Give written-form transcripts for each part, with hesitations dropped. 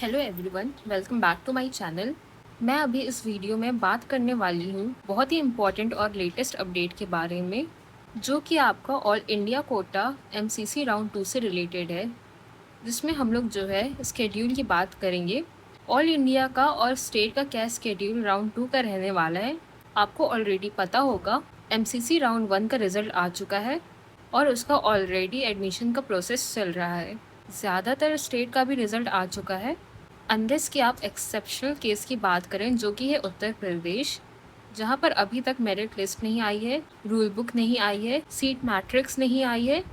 Hello everyone, welcome back to my channel. मैं अभी इस वीडियो में बात करने वाली हूँ बहुत ही इम्पॉर्टेंट और लेटेस्ट अपडेट के बारे में, जो कि आपका all India quota MCC round 2 से रिलेटेड है, जिसमें हम लोग जो है स्केड्यूल की बात करेंगे। ऑल इंडिया का और स्टेट का क्या स्केड्यूल राउंड 2 का रहने वाला है, आपको ऑलरेडी पता होगा। एमसीसी राउंड 1 का रिज़ल्ट आ चुका है और उसका ऑलरेडी एडमिशन का प्रोसेस चल रहा है। ज़्यादातर स्टेट का भी रिज़ल्ट आ चुका है, अनलेस कि आप एक्सेप्शनल केस की बात करें, जो कि है उत्तर प्रदेश, जहाँ पर अभी तक मेरिट लिस्ट नहीं आई है, रूल बुक नहीं आई है, सीट मैट्रिक्स नहीं आई है,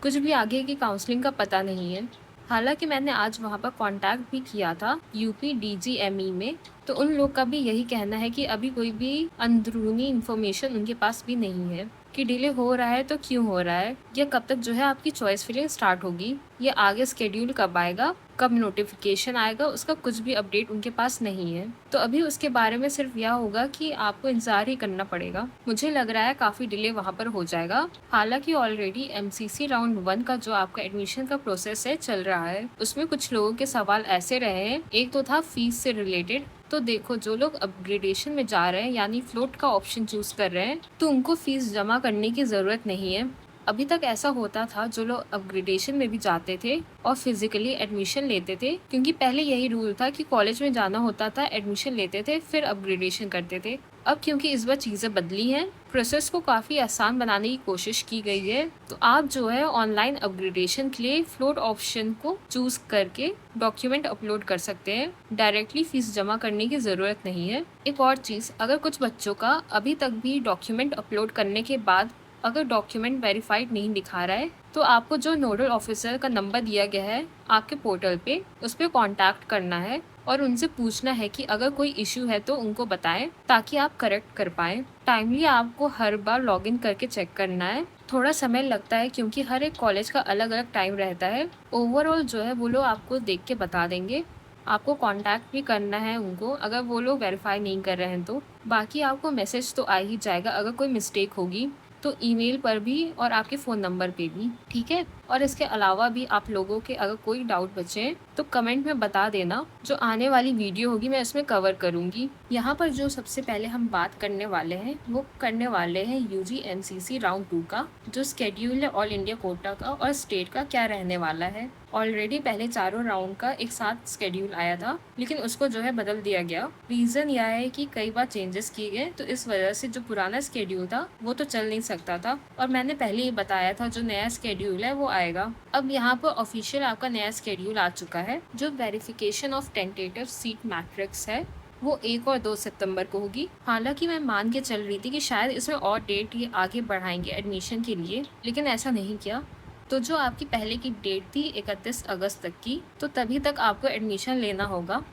कुछ भी आगे की काउंसलिंग का पता नहीं है। हालांकि मैंने आज वहाँ पर कांटेक्ट भी किया था यूपी डीजीएमई में, तो उन लोग का भी यही कहना है कि अभी कोई भी अंदरूनी इन्फॉर्मेशन उनके पास भी नहीं है कि डिले हो रहा है तो क्यों हो रहा है, या कब तक जो है आपकी चॉइस फिलिंग स्टार्ट होगी, या आगे स्केड्यूल कब आएगा, कब नोटिफिकेशन आएगा, उसका कुछ भी अपडेट उनके पास नहीं है। तो अभी उसके बारे में सिर्फ यह होगा कि आपको इंतजार ही करना पड़ेगा। मुझे लग रहा है काफ़ी डिले वहाँ पर हो जाएगा। हालांकि ऑलरेडी एमसीसी राउंड 1 का जो आपका एडमिशन का प्रोसेस है चल रहा है, उसमें कुछ लोगों के सवाल ऐसे रहे हैं। एक तो था फीस से रिलेटेड। तो देखो, जो लोग अपग्रेडेशन में जा रहे हैं यानी फ्लोट का ऑप्शन चूज कर रहे हैं, तो उनको फीस जमा करने की ज़रूरत नहीं है। अभी तक ऐसा होता था, जो लोग अपग्रेडेशन में भी जाते थे और फिजिकली एडमिशन लेते थे, क्योंकि पहले यही रूल था कि कॉलेज में जाना होता था, एडमिशन लेते थे, फिर अपग्रेडेशन करते थे। अब क्योंकि इस बार चीज़ें बदली हैं, प्रोसेस को काफ़ी आसान बनाने की कोशिश की गई है, तो आप जो है ऑनलाइन अपग्रेडेशन के लिए फ्लोट ऑप्शन को चूज करके डॉक्यूमेंट अपलोड कर सकते हैं। डायरेक्टली फीस जमा करने की ज़रूरत नहीं है। एक और चीज़, अगर कुछ बच्चों का अभी तक भी डॉक्यूमेंट अपलोड करने के बाद अगर डॉक्यूमेंट वेरीफाइड नहीं दिखा रहा है, तो आपको जो नोडल ऑफिसर का नंबर दिया गया है आपके पोर्टल पे, उस पर कॉन्टैक्ट करना है और उनसे पूछना है कि अगर कोई इश्यू है तो उनको बताएं, ताकि आप करेक्ट कर पाएँ। टाइमली आपको हर बार लॉगिन करके चेक करना है। थोड़ा समय लगता है क्योंकि हर एक कॉलेज का अलग अलग टाइम रहता है। ओवरऑल जो है वो लोग आपको देख के बता देंगे। आपको कांटेक्ट भी करना है उनको, अगर वो लोग वेरीफाई नहीं कर रहे हैं तो। बाकी आपको मैसेज तो आ ही जाएगा अगर कोई मिस्टेक होगी, तो ईमेल पर भी और आपके फ़ोन नंबर पे भी, ठीक है। और इसके अलावा भी आप लोगों के अगर कोई डाउट बचे तो कमेंट में बता देना, जो आने वाली वीडियो होगी मैं इसमें कवर करूँगी। यहाँ पर जो सबसे पहले हम बात करने वाले हैं, वो करने वाले हैं यूजी एमसीसी राउंड 2 का जो स्केड्यूल है ऑल इंडिया कोटा का और स्टेट का क्या रहने वाला है। ऑलरेडी पहले चारों राउंड का एक साथ स्केड्यूल आया था, लेकिन उसको जो है बदल दिया गया। रीज़न यह है कि कई बार चेंजेस किए गए, तो इस वजह से जो पुराना स्केड्यूल था वो तो चल नहीं सकता था, और मैंने पहले ही बताया था जो नया स्केड्यूल है वो आएगा। अब यहाँ पर ऑफिशियल आपका नया स्केड्यूल आ चुका है। जो verification of tentative seat matrix है वो 1 और 2 सितंबर को होगी। हालांकि मैं मान के चल रही थी कि शायद इसमें और डेट ये आगे बढ़ाएंगे एडमिशन के लिए, लेकिन ऐसा नहीं किया। तो जो आपकी पहले की डेट थी 31 अगस्त तक की, तो तभी तक आपको एडमिशन लेना होगा।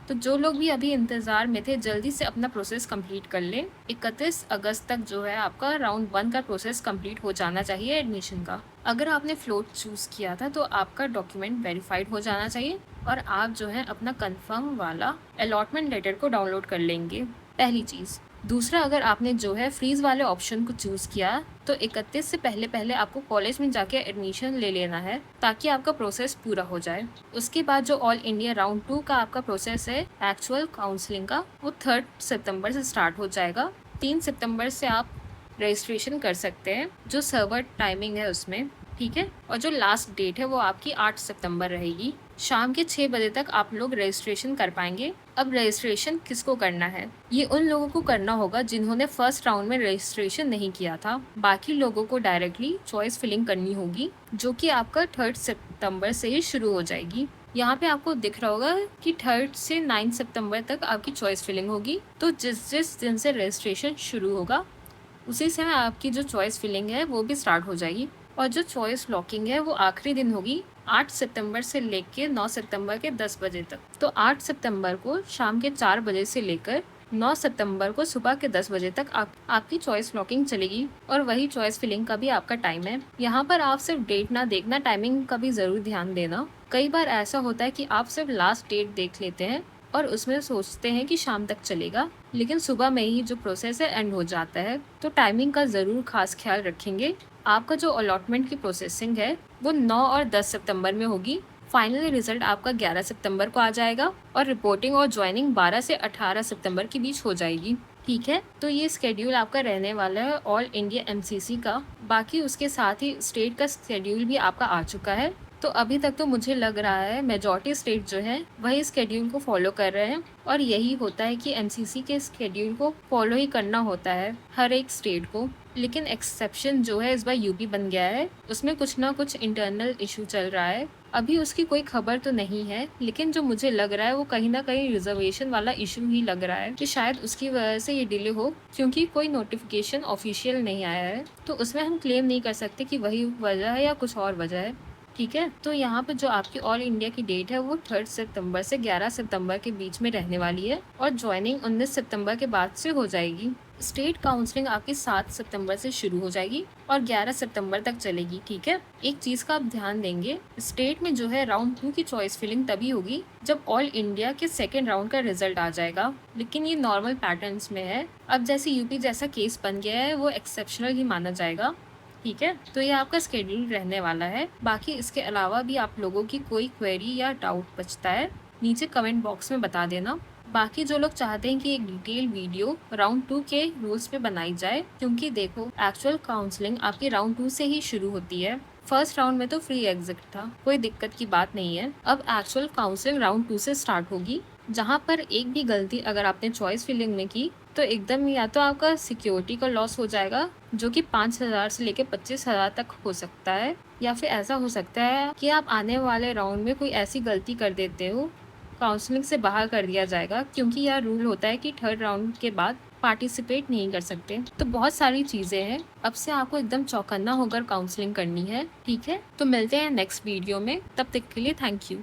तो जो लोग भी अभी इंतज़ार में थे, जल्दी से अपना प्रोसेस कंप्लीट कर लें। 31 अगस्त तक जो है आपका राउंड 1 का प्रोसेस कंप्लीट हो जाना चाहिए एडमिशन का। अगर आपने फ्लोट चूज़ किया था तो आपका डॉक्यूमेंट वेरीफाइड हो जाना चाहिए और आप जो है अपना कंफर्म वाला अलॉटमेंट लेटर को डाउनलोड कर लेंगे, पहली चीज़। दूसरा, अगर आपने जो है फ्रीज वाले ऑप्शन को चूज़ किया तो 31 से पहले पहले आपको कॉलेज में जाके एडमिशन ले लेना है, ताकि आपका प्रोसेस पूरा हो जाए। उसके बाद जो ऑल इंडिया राउंड 2 का आपका प्रोसेस है एक्चुअल काउंसलिंग का, वो 3 सितंबर से स्टार्ट हो जाएगा। 3 सितंबर से आप रजिस्ट्रेशन कर सकते हैं, जो सर्वर टाइमिंग है उसमें, ठीक है। और जो लास्ट डेट है वो आपकी 8 सितंबर रहेगी। शाम के 6 बजे तक आप लोग रजिस्ट्रेशन कर पाएंगे। अब रजिस्ट्रेशन किसको करना है? ये उन लोगों को करना होगा जिन्होंने फर्स्ट राउंड में रजिस्ट्रेशन नहीं किया था। बाकी लोगों को डायरेक्टली चॉइस फिलिंग करनी होगी, जो कि आपका 3 सितंबर से ही शुरू हो जाएगी। यहाँ पे आपको दिख रहा होगा कि 3 से 9 सितंबर तक आपकी चॉइस फिलिंग होगी। तो जिस जिस दिन से रजिस्ट्रेशन शुरू होगा उसी समय आपकी जो चॉइस फिलिंग है वो भी स्टार्ट हो जाएगी। और जो चॉइस लॉकिंग है वो आखिरी दिन होगी 8 सितंबर से लेकर 9 सितंबर के 10 बजे तक। तो 8 सितंबर को शाम के 4 बजे से लेकर 9 सितंबर को सुबह के 10 बजे तक आपकी चॉइस लॉकिंग चलेगी, और वही चॉइस फिलिंग का भी आपका टाइम है। यहाँ पर आप सिर्फ डेट ना देखना, टाइमिंग का भी ज़रूर ध्यान देना। कई बार ऐसा होता है कि आप सिर्फ लास्ट डेट देख लेते हैं और उसमें सोचते हैं कि शाम तक चलेगा, लेकिन सुबह में ही जो प्रोसेस है एंड हो जाता है। तो टाइमिंग का ज़रूर खास ख्याल रखेंगे। आपका जो अलॉटमेंट की प्रोसेसिंग है वो 9 और 10 सितंबर में होगी। फाइनली रिजल्ट आपका 11 सितंबर को आ जाएगा और रिपोर्टिंग और ज्वाइनिंग 12 से 18 सितंबर के बीच हो जाएगी। ठीक है, तो ये स्केड्यूल आपका रहने वाला है ऑल इंडिया एमसीसी का। बाकी उसके साथ ही स्टेट का स्केड्यूल भी आपका आ चुका है। तो अभी तक तो मुझे लग रहा है मेजॉरिटी स्टेट जो है वही स्केड्यूल को फॉलो कर रहे हैं, और यही होता है कि एमसीसी के स्केड्यूल को फॉलो ही करना होता है हर एक स्टेट को। लेकिन एक्सेप्शन जो है इस बार यूपी बन गया है, उसमें कुछ ना कुछ इंटरनल इशू चल रहा है। अभी उसकी कोई खबर तो नहीं है, लेकिन जो मुझे लग रहा है वो कहीं ना कहीं रिजर्वेशन वाला इशू ही लग रहा है कि शायद उसकी वजह से ये डिले हो, क्योंकि कोई नोटिफिकेशन ऑफिशियल नहीं आया है। तो उसमें हम क्लेम नहीं कर सकते कि वही वजह है या कुछ और वजह है। ठीक है, तो यहाँ पे जो आपकी ऑल इंडिया की डेट है वो 3 सितंबर से 11 सितंबर के बीच में रहने वाली है, और ज्वाइनिंग 19 सितंबर के बाद से हो जाएगी। स्टेट काउंसलिंग आपकी 7 सितंबर से शुरू हो जाएगी और 11 सितंबर तक चलेगी। ठीक है, एक चीज़ का आप ध्यान देंगे, स्टेट में जो है राउंड 2 की चॉइस फिलिंग तभी होगी जब ऑल इंडिया के सेकेंड राउंड का रिजल्ट आ जाएगा, लेकिन ये नॉर्मल पैटर्न्स में है। अब जैसे यूपी जैसा केस बन गया है वो एक्सेप्शनल ही माना जाएगा। ठीक है, तो ये आपका स्केड्यूल रहने वाला है। बाकी इसके अलावा भी आप लोगों की कोई क्वेरी या डाउट बचता है नीचे कमेंट बॉक्स में बता देना। बाकी जो लोग चाहते हैं कि एक डिटेल वीडियो राउंड 2 के रूल्स पे बनाई जाए, क्योंकि देखो एक्चुअल काउंसलिंग आपकी राउंड 2 से ही शुरू होती है। फर्स्ट राउंड में तो फ्री एग्जिट था, कोई दिक्कत की बात नहीं है। अब एक्चुअल काउंसलिंग राउंड 2 से स्टार्ट होगी, जहाँ पर एक भी गलती अगर आपने चॉइस फिलिंग में की तो एकदम या तो आपका सिक्योरिटी का लॉस हो जाएगा, जो कि 5,000 से लेकर 25,000 तक हो सकता है, या फिर ऐसा हो सकता है कि आप आने वाले राउंड में कोई ऐसी गलती कर देते हो, काउंसलिंग से बाहर कर दिया जाएगा, क्योंकि यह रूल होता है कि थर्ड राउंड के बाद पार्टिसिपेट नहीं कर सकते। तो बहुत सारी चीज़ें हैं, अब से आपको एकदम चौकन्ना होकर काउंसलिंग करनी है। ठीक है, तो मिलते हैं नेक्स्ट वीडियो में, तब तक के लिए थैंक यू।